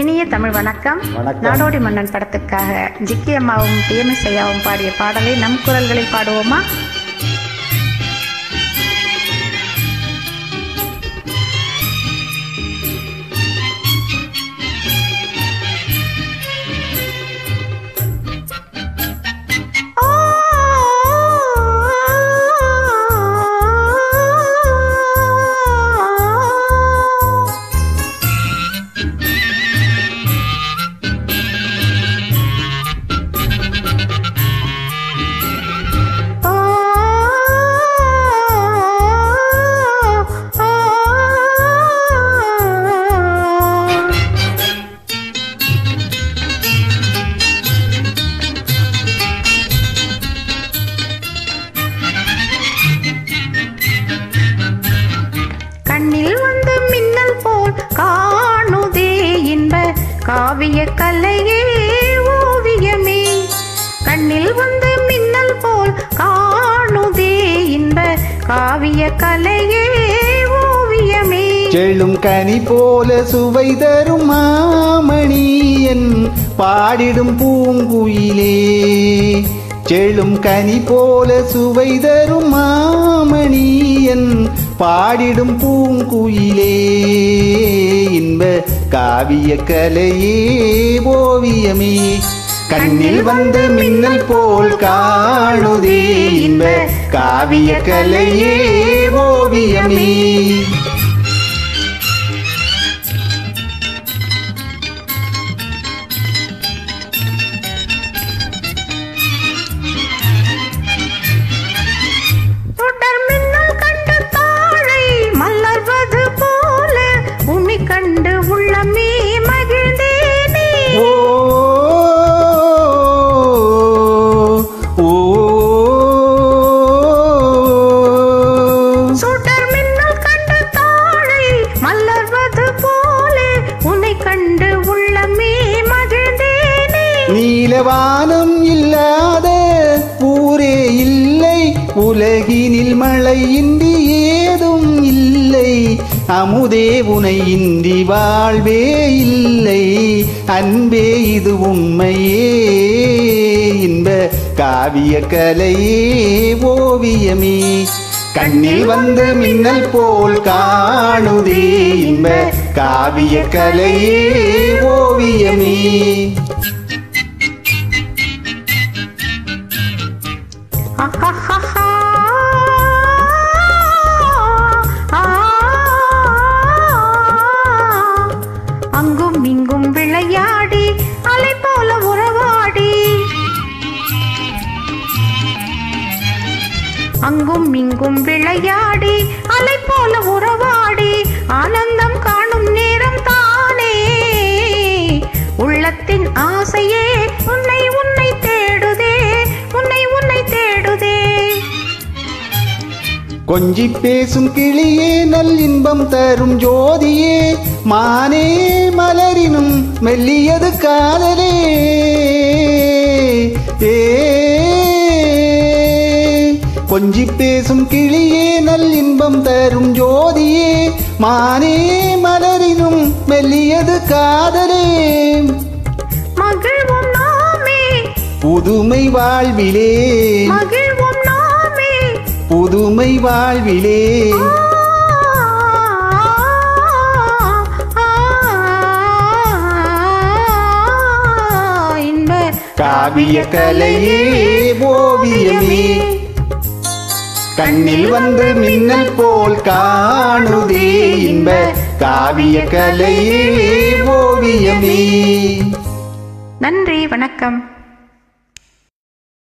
இனிய தமிழ் வணக்கம். நாடோடி மன்னன் படத்துக்காக ஜிக்கி அம்மாவும் டிஎம்எஸ் ஐயாவும் பாடிய பாடலை நம் குரல்களில் பாடுவோமா? கண்ணில் வந்து மின்னல் போல் காணுதே இன்ப காவிய கலையே ஓவியமே. கண்ணில் வந்து மின்னல் போல் காணுதே இன்ப காவிய கலையே ஓவியமே. செழும் கனி போல சுவை தரும் மாமணி என் பாடிடும் பூங்குயிலே. செழும் கனி போல சுவை தரும் மாமணி என் பாடிடும் பூங்குயிலே. இன்ப காவிய கலையே ஓவியமே. கண்ணில் வந்து மின்னல் போல் காணுதே இன்ப காவிய கலையே ஓவியமே. கண்டு உள்ளமே மகிழ்ந்தேனே. சுடர் மின்னல் கண்டு தாழை மலர்வது போல உன்னை கண்டு உள்ளமே மகிழ்ந்தேனே. நீலவானம் இல்லாத ஊரே இல்லை, உலகினில் மழை இன்றி ஏதும் இல்லை. அமுதே உனை இன்றி வாழ்வே இல்லை, அன்பே இது உண்மையே. இன்ப காவிய கலையே ஓவியமே. கண்ணில் வந்து மின்னல் போல் காணுதே இன்ப காவிய கலையே ஓவியமே. அங்கும் இங்கும் விளையாடி அலை போல உறவாடி, அங்கும் இங்கும் விளையாடி அலை போல உறவாடி ஆனந்தம் காணும் நேரம் தானே. உள்ளத்தின் ஆசையே உன்னை உன்னை தேடுதே, உன்னை உன்னை தேடுதே. கொஞ்சி பேசும் கிளியே நல் இன்பம் தரும் ஜோதியே. மானே மலரினும் மெல்லியது காதலே. கொஞ்சி பேசும் கிளியே நல் இன்பம் தரும் ஜோதியே. மானே மலரினும் மெல்லியது காதலே. மகிழ்வோம் நாமே புதுமை வாழ்விலே, மகிழ்வோம் நாமே புதுமை வாழ்விலே. காவிய கலையே ஓவியமே. கண்ணில் வந்து மின்னல் போல் காணுதே இன்ப காவிய கலையே ஓவியமே. நன்றி, வணக்கம்.